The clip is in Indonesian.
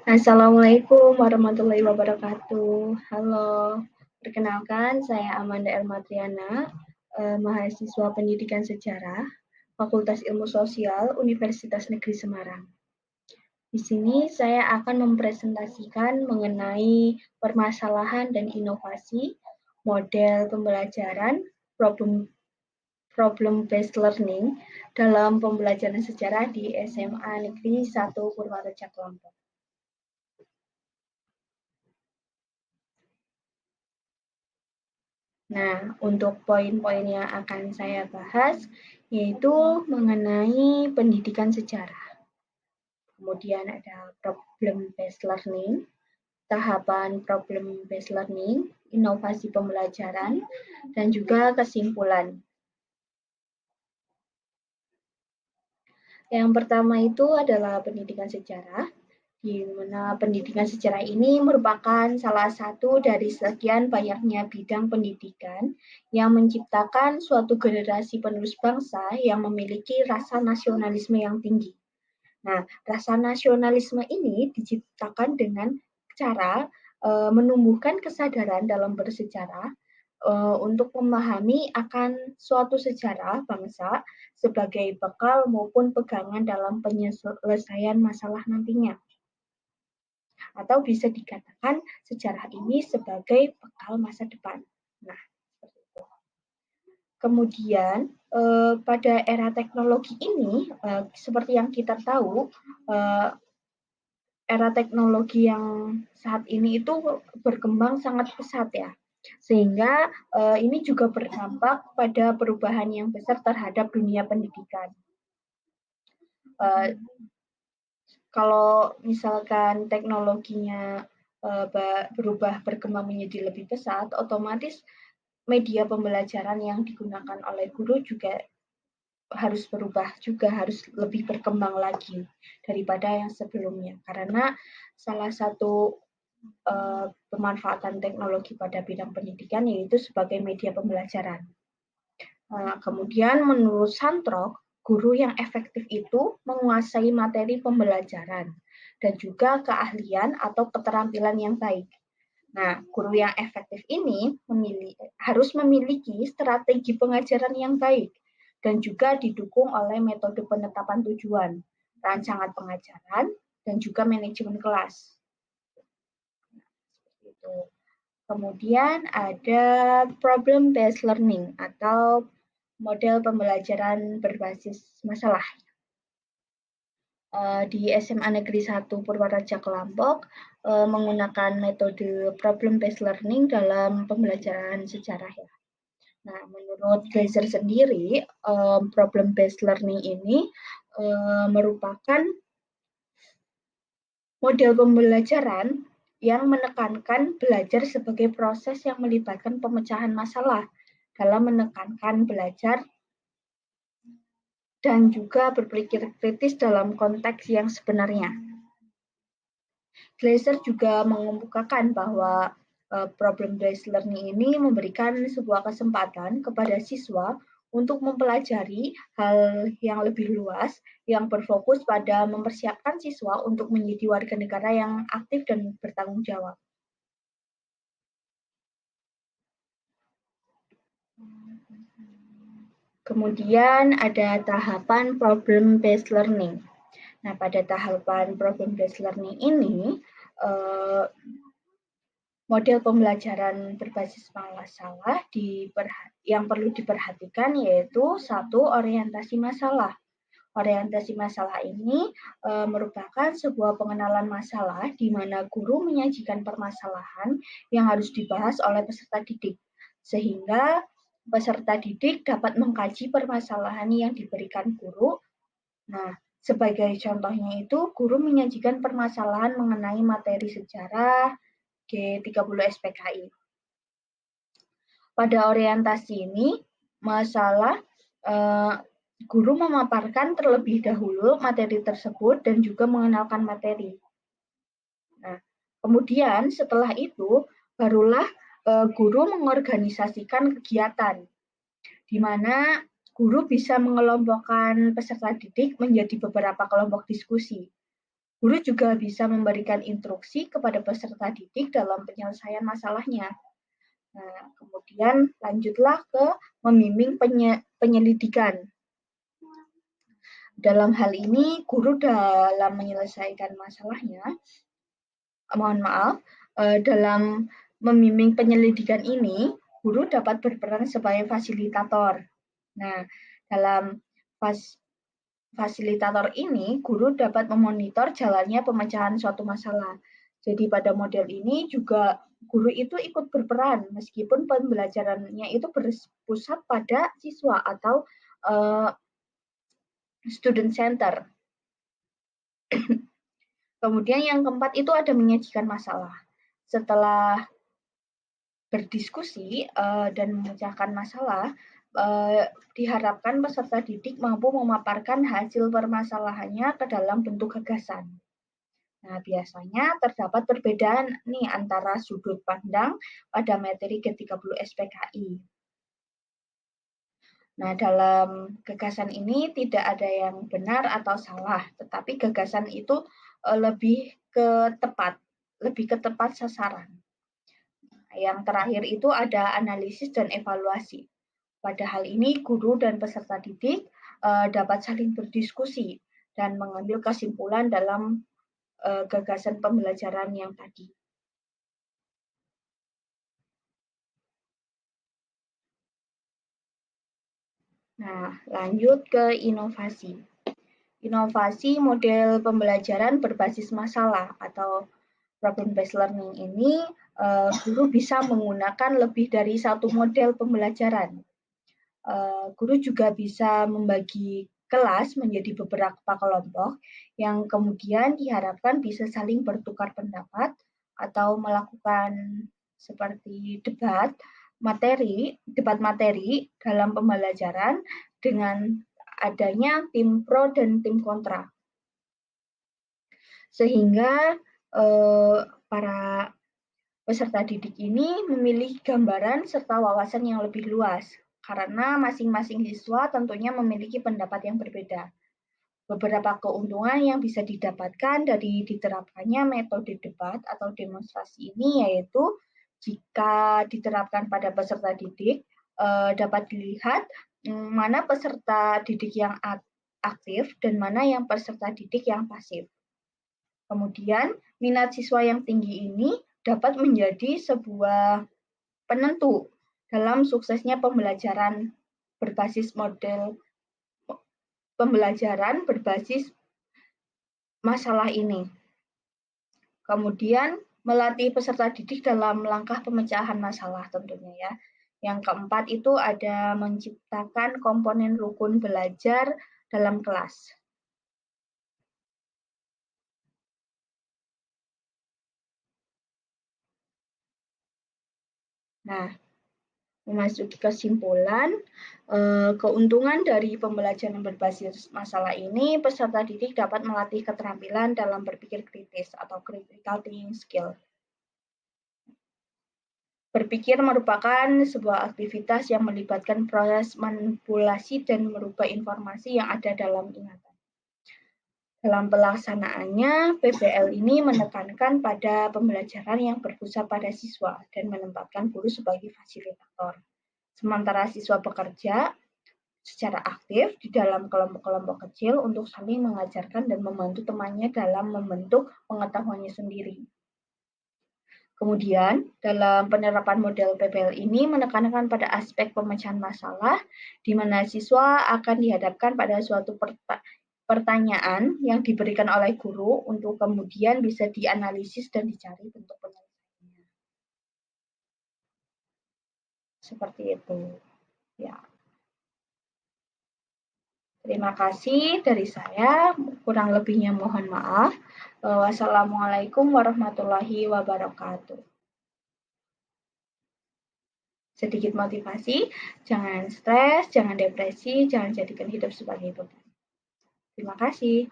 Assalamualaikum warahmatullahi wabarakatuh. Halo, perkenalkan saya Amanda Elmatriana, mahasiswa Pendidikan Sejarah, Fakultas Ilmu Sosial, Universitas Negeri Semarang. Di sini saya akan mempresentasikan mengenai permasalahan dan inovasi model pembelajaran problem problem based learning dalam pembelajaran sejarah di SMA Negeri 1 Purwareja Kelompok. Nah, untuk poin-poin yang akan saya bahas yaitu mengenai pendidikan sejarah. Kemudian ada problem based learning, tahapan problem based learning, inovasi pembelajaran, dan juga kesimpulan. Yang pertama itu adalah pendidikan sejarah, di mana pendidikan sejarah ini merupakan salah satu dari sekian banyaknya bidang pendidikan yang menciptakan suatu generasi penerus bangsa yang memiliki rasa nasionalisme yang tinggi. Nah, rasa nasionalisme ini diciptakan dengan cara menumbuhkan kesadaran dalam bersejarah untuk memahami akan suatu sejarah bangsa sebagai bekal maupun pegangan dalam penyelesaian masalah nantinya. Atau bisa dikatakan sejarah ini sebagai bekal masa depan. Nah, seperti itu. Kemudian pada era teknologi ini, seperti yang kita tahu, era teknologi yang saat ini itu berkembang sangat pesat ya, sehingga ini juga berdampak pada perubahan yang besar terhadap dunia pendidikan. Kalau misalkan teknologinya berubah berkembang menjadi lebih pesat, otomatis media pembelajaran yang digunakan oleh guru juga harus berubah juga, harus lebih berkembang lagi daripada yang sebelumnya. Karena salah satu pemanfaatan teknologi pada bidang pendidikan yaitu sebagai media pembelajaran. Kemudian menurut Santrok, guru yang efektif itu menguasai materi pembelajaran dan juga keahlian atau keterampilan yang baik. Nah, guru yang efektif ini harus memiliki strategi pengajaran yang baik dan juga didukung oleh metode penetapan tujuan, rancangan pengajaran, dan juga manajemen kelas. Kemudian ada problem based learning atau model pembelajaran berbasis masalah. Di SMA Negeri 1 Purwareja Kelompok menggunakan metode problem based learning dalam pembelajaran sejarah ya. Nah, menurut Glaser sendiri, problem based learning ini merupakan model pembelajaran yang menekankan belajar sebagai proses yang melibatkan pemecahan masalah dalam menekankan belajar dan juga berpikir kritis dalam konteks yang sebenarnya. Glaser juga mengemukakan bahwa problem based learning ini memberikan sebuah kesempatan kepada siswa untuk mempelajari hal yang lebih luas yang berfokus pada mempersiapkan siswa untuk menjadi warga negara yang aktif dan bertanggung jawab. Kemudian ada tahapan problem based learning. Nah, pada tahapan problem based learning ini, model pembelajaran berbasis masalah yang perlu diperhatikan yaitu satu, orientasi masalah. Orientasi masalah ini merupakan sebuah pengenalan masalah di mana guru menyajikan permasalahan yang harus dibahas oleh peserta didik, sehingga peserta didik dapat mengkaji permasalahan yang diberikan guru. Nah, sebagai contohnya itu, guru menyajikan permasalahan mengenai materi sejarah G30 SPKI. Pada orientasi ini, guru memaparkan terlebih dahulu materi tersebut dan juga mengenalkan materi. Nah, kemudian setelah itu, barulah guru mengorganisasikan kegiatan, di mana guru bisa mengelompokkan peserta didik menjadi beberapa kelompok diskusi. Guru juga bisa memberikan instruksi kepada peserta didik dalam penyelesaian masalahnya. Nah, kemudian lanjutlah ke membimbing penyelidikan. Dalam hal ini, guru dalam menyelesaikan masalahnya, mohon maaf, dalam membimbing penyelidikan ini, guru dapat berperan sebagai fasilitator. Nah, dalam fasilitator ini, guru dapat memonitor jalannya pemecahan suatu masalah. Jadi pada model ini juga guru itu ikut berperan meskipun pembelajarannya itu berpusat pada siswa atau student center. Kemudian yang keempat itu ada menyajikan masalah. Setelah berdiskusi dan memecahkan masalah, diharapkan peserta didik mampu memaparkan hasil permasalahannya ke dalam bentuk gagasan. Nah, biasanya terdapat perbedaan nih antara sudut pandang pada materi G30 SPKI. Nah, dalam gagasan ini tidak ada yang benar atau salah, tetapi gagasan itu lebih ke tepat sasaran. Yang terakhir itu ada analisis dan evaluasi. Pada hal ini, guru dan peserta didik dapat saling berdiskusi dan mengambil kesimpulan dalam gagasan pembelajaran yang tadi. Nah, lanjut ke inovasi. Inovasi model pembelajaran berbasis masalah atau problem-based learning ini, guru bisa menggunakan lebih dari satu model pembelajaran. Guru juga bisa membagi kelas menjadi beberapa kelompok yang kemudian diharapkan bisa saling bertukar pendapat atau melakukan seperti debat materi dalam pembelajaran dengan adanya tim pro dan tim kontra. Sehingga para peserta didik ini memilih gambaran serta wawasan yang lebih luas, karena masing-masing siswa tentunya memiliki pendapat yang berbeda. Beberapa keuntungan yang bisa didapatkan dari diterapkannya metode debat atau demonstrasi ini yaitu jika diterapkan pada peserta didik, dapat dilihat mana peserta didik yang aktif dan mana yang peserta didik yang pasif. Kemudian, minat siswa yang tinggi ini dapat menjadi sebuah penentu dalam suksesnya pembelajaran berbasis masalah ini. Kemudian, melatih peserta didik dalam langkah pemecahan masalah tentunya ya. Yang keempat itu ada menciptakan komponen rukun belajar dalam kelas. Nah, memasuki kesimpulan, keuntungan dari pembelajaran berbasis masalah ini, peserta didik dapat melatih keterampilan dalam berpikir kritis atau critical thinking skill. Berpikir merupakan sebuah aktivitas yang melibatkan proses manipulasi dan merubah informasi yang ada dalam ingatan. Dalam pelaksanaannya, PBL ini menekankan pada pembelajaran yang berpusat pada siswa dan menempatkan guru sebagai fasilitator. Sementara siswa bekerja secara aktif di dalam kelompok-kelompok kecil untuk saling mengajarkan dan membantu temannya dalam membentuk pengetahuannya sendiri. Kemudian, dalam penerapan model PBL ini menekankan pada aspek pemecahan masalah, di mana siswa akan dihadapkan pada suatu pertanyaan yang diberikan oleh guru untuk kemudian bisa dianalisis dan dicari bentuk penyelesaiannya. Seperti itu. Ya. Terima kasih dari saya, kurang lebihnya mohon maaf. Wassalamualaikum warahmatullahi wabarakatuh. Sedikit motivasi, jangan stres, jangan depresi, jangan jadikan hidup sebagai beban. Terima kasih.